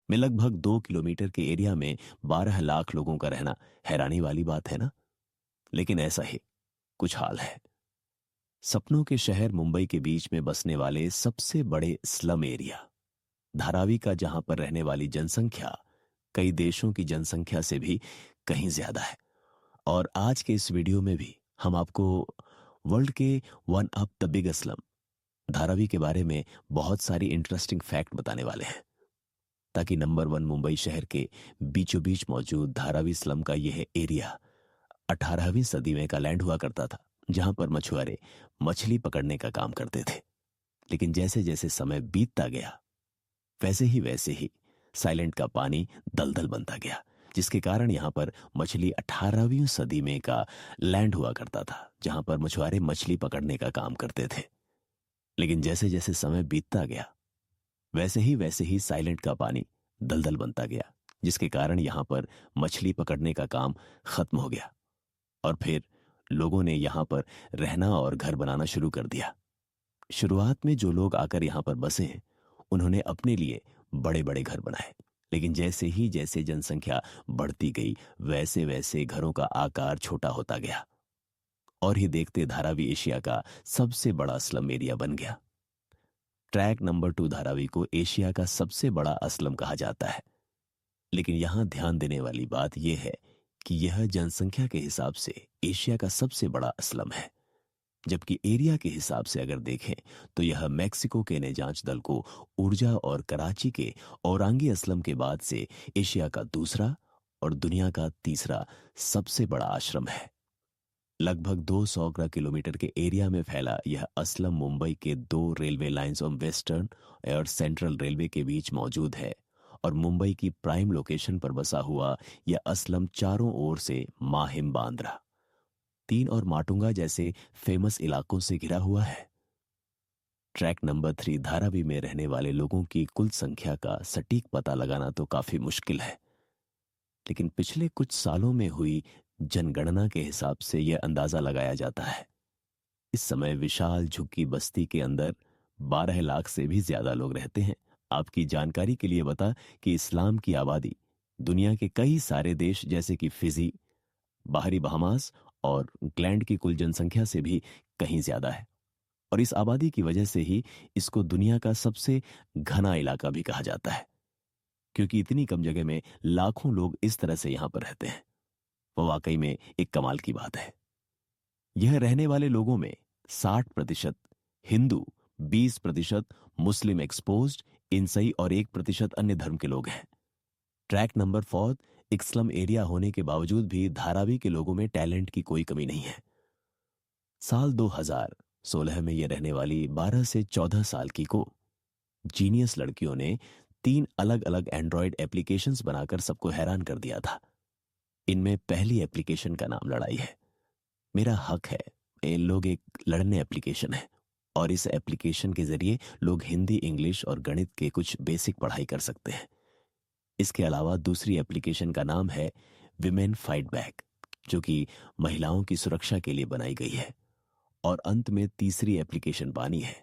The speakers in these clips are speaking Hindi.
में लगभग 2 किलोमीटर के एरिया में 12 लाख लोगों का रहना हैरानी वाली बात है ना। लेकिन ऐसा ही कुछ हाल है। सपनों के शहर मुंबई के बीच में बसने वाले सबसे बड़े स्लम एरिया धारावी का, जहां पर रहने वाली जनसंख्या कई देशों की जनसंख्या से भी कहीं ज्यादा है। और आज के इस वीडियो में भी हम आपको वर्ल्ड के one of the biggest slum Dharavi के बारे में बहुत सारी इंटरेस्टिंग फैक्ट बताने वाले हैं, ताकि नंबर 1 मुंबई शहर के बीचों बीच मौजूद धारावी स्लम का यह एरिया 18वीं सदी में का लैंड हुआ करता था, जहां पर मछुआरे मछली पकड़ने का काम करते थे। लेकिन जैसे जैसे समय बीतता गया वैसे ही साइलेंट का पानी दलदल बनता गया, जिसके कारण यहां पर मछली 18वीं सदी में का लैंड हुआ करता था, जहां पर मछुआरे मछली पकड़ने का काम करते थे। लेकिन जैसे जैसे समय बीतता गया वैसे ही साइलेंट का पानी दलदल बनता गया, जिसके कारण यहां पर मछली पकड़ने का काम खत्म हो गया। और फिर लोगों ने यहां पर रहना और घर बनाना शुरू कर दिया। शुरुआत में जो लोग आकर यहां पर बसे हैं, उन्होंने अपने लिए बड़े बड़े घर बनाए। लेकिन जैसे जनसंख्या बढ़ती गई वैसे घरों का आकार छोटा होता गया, और ही देखते धारावी एशिया का सबसे बड़ा स्लम एरिया बन गया। ट्रैक नंबर 2 धारावी को एशिया का सबसे बड़ा असलम कहा जाता है। लेकिन यहां ध्यान देने वाली बात यह है कि यह जनसंख्या के हिसाब से एशिया का सबसे बड़ा असलम है, जबकि एरिया के हिसाब से अगर देखें तो यह मैक्सिको के ने जांच दल को ऊर्जा और कराची के औरांगी असलम के बाद से एशिया का दूसरा और दुनिया का तीसरा सबसे बड़ा आश्रम है। लगभग 200 किलोमीटर के एरिया में फैला यह असलम मुंबई के 2 रेलवे लाइंस और वेस्टर्न और सेंट्रल रेलवे के बीच मौजूद है, और मुंबई की प्राइम लोकेशन पर बसा हुआ यह असलम चारों ओर से माहिम, बांद्रा, 3 और माटुंगा जैसे फेमस इलाकों से घिरा हुआ है। ट्रैक नंबर 3 धारावी में रहने वाले लोगों की कुल संख्या का सटीक पता लगाना तो काफी मुश्किल है, लेकिन पिछले कुछ सालों में हुई जनगणना के हिसाब से यह अंदाजा लगाया जाता है। इस समय विशाल झुग्गी बस्ती के अंदर 12 लाख से भी ज्यादा लोग रहते हैं। आपकी जानकारी के लिए बता कि इस्लाम की आबादी दुनिया के कई सारे देश जैसे कि फिजी, बाहरी बहामास और ग्लैंड की कुल जनसंख्या से भी कहीं ज्यादा है। और इस आबादी की वजह से ही इसको दुनिया का सबसे घना इलाका भी कहा जाता है, क्योंकि इतनी कम जगह में लाखों लोग इस तरह से यहां पर रहते हैं। वो वाकई में एक कमाल की बात है। यह रहने वाले लोगों में 60% हिंदू, 20% मुस्लिम एक्सपोज्ड, ईसाई और 1% अन्य धर्म के लोग हैं। ट्रैक नंबर 4 एक स्लम एरिया होने के बावजूद भी धारावी के लोगों में टैलेंट की कोई कमी नहीं है। साल 2016 में यह रहने वाली 12 से 14 साल की को जीनियस लड़कियों ने 3 अलग अलग एंड्रॉयड एप्लीकेशंस बनाकर सबको हैरान कर दिया था। इनमें पहली एप्लीकेशन का नाम लड़ाई है। मेरा हक है ये लोग एक लड़ने एप्लीकेशन है, और इस एप्लीकेशन के जरिए लोग हिंदी, इंग्लिश और गणित के कुछ बेसिक पढ़ाई कर सकते हैं। इसके अलावा दूसरी एप्लीकेशन का नाम है विमेन फाइट बैक, जो कि महिलाओं की सुरक्षा के लिए बनाई गई है। और अंत में तीसरी एप्लीकेशन पानी है,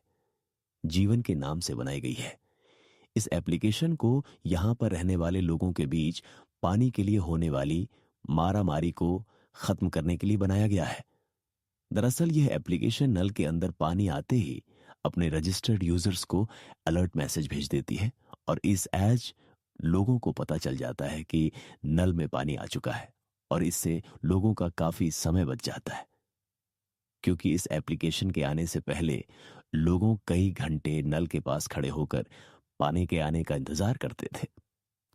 जीवन के नाम से बनाई गई है। इस एप्लीकेशन को यहां पर रहने वाले लोगों के बीच पानी के लिए होने वाली मारामारी को खत्म करने के लिए बनाया गया है। दरअसल यह एप्लीकेशन नल के अंदर पानी आते ही अपने रजिस्टर्ड यूजर्स को अलर्ट मैसेज भेज देती है, और इस एज लोगों को पता चल जाता है कि नल में पानी आ चुका है, और इससे लोगों का काफी समय बच जाता है, क्योंकि इस एप्लीकेशन के आने से पहले लोगों कई घंटे नल के पास खड़े होकर पानी के आने का इंतजार करते थे।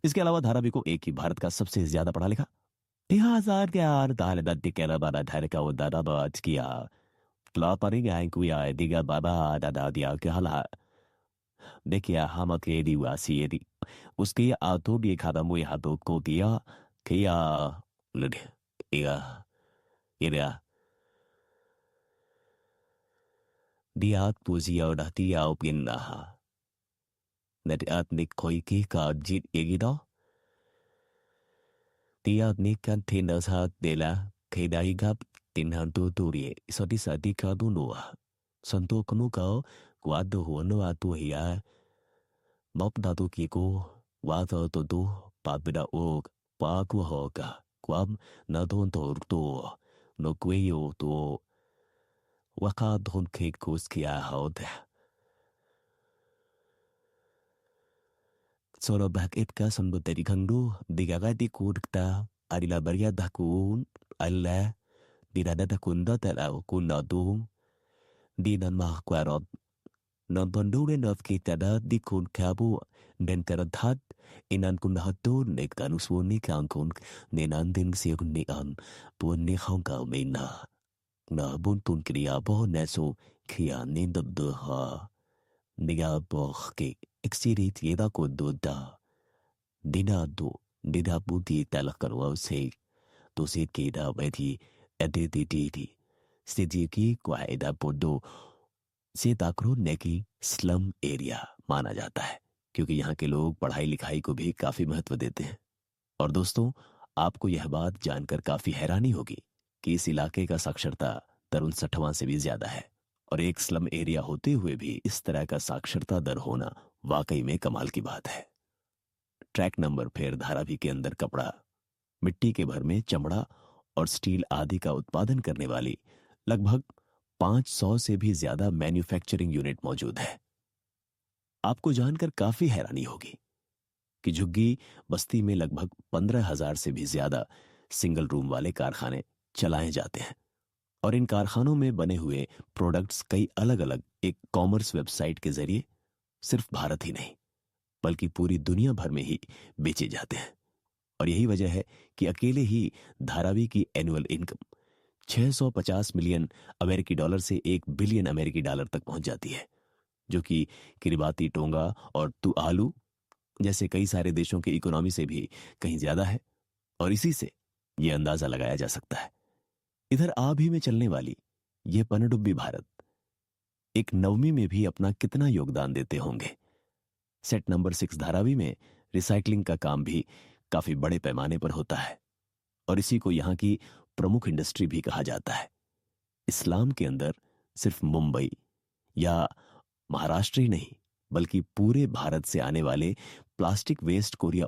इसके अलावा धारावी को एक ही भारत का सबसे ज्यादा पढ़ा लिखा देखिए हम अकेली वासी उसके आतो देखा था मुझे हाथों को किया dia Tuzio da dia opinaha. Net atnik koiki ka jit egido. Dia nikan tinas ha dela kedaigap tinhantu turie sotisa dika dunua. Santo kanuka guado huano atuhia. Mop datu kiko 와서 또도 바쁘다 오 바구허가 괌 나돈도 또 너구에요 또 와카 돈 케이코스키야 하오데 solo bak itka son boteri kandu digagati kurta adila baria dakun alla dirada dakunda tala kunna tu dinan ma kwarot non tondu den of kitada dikun kabu den karathat inan kun hatu ne kanusuni kankun nenan din siok ni an pun ni khong ka mena na bun tun kriya bo neso kriya nin dab de ha niga bo ke exceed yeda ko do da Dinado, Didabuti Talakarwa say, to sit Keda Betty, Editi, Sidiki Kwaida Podo, से दाकरो नेकी स्लम एरिया माना जाता है क्योंकि यहाँ के लोग पढ़ाई लिखाई को भी काफी महत्व देते हैं। और दोस्तों, आपको यह बात जानकर काफी हैरानी होगी कि इस इलाके का साक्षरता दर 59वां से भी ज्यादा है और एक स्लम एरिया होते हुए भी इस तरह का साक्षरता दर होना वाकई में कमाल की बात है। ट्रैक नंबर फिर धारावी के अंदर कपड़ा, मिट्टी के भर में चमड़ा और स्टील आदि का उत्पादन करने वाली लगभग 500 से भी ज्यादा मैन्युफैक्चरिंग यूनिट मौजूद है। आपको जानकर काफी हैरानी होगी कि झुग्गी बस्ती में लगभग 15,000 से भी ज्यादा सिंगल रूम वाले कारखाने चलाए जाते हैं और इन कारखानों में बने हुए प्रोडक्ट्स कई अलग अलग एक कॉमर्स वेबसाइट के जरिए सिर्फ भारत ही नहीं बल्कि पूरी दुनिया भर में ही बेचे जाते हैं। और यही वजह है कि अकेले ही धारावी की एनुअल इनकम 650 मिलियन अमेरिकी डॉलर से 1 बिलियन अमेरिकी डॉलर तक पहुंच जाती है, जो कि किरिबाती टोंगा और तुआलू जैसे कई सारे देशों की इकोनॉमी से भी कहीं ज्यादा है। और इसी से यह अंदाजा लगाया जा सकता है इधर आभी में चलने वाली ये पनडुब्बी भारत एक नवमी में भी अपना कितना योगदान देते होंगे। सेट नंबर 6 धारावी में रिसाइकलिंग का काम भी काफी बड़े पैमाने पर होता है और इसी को यहाँ की प्रमुख इंडस्ट्री भी कहा जाता है। इस्लाम के अंदर सिर्फ मुंबई या महाराष्ट्र ही नहीं बल्कि पूरे भारत से आने वाले प्लास्टिक वेस्ट कोरिया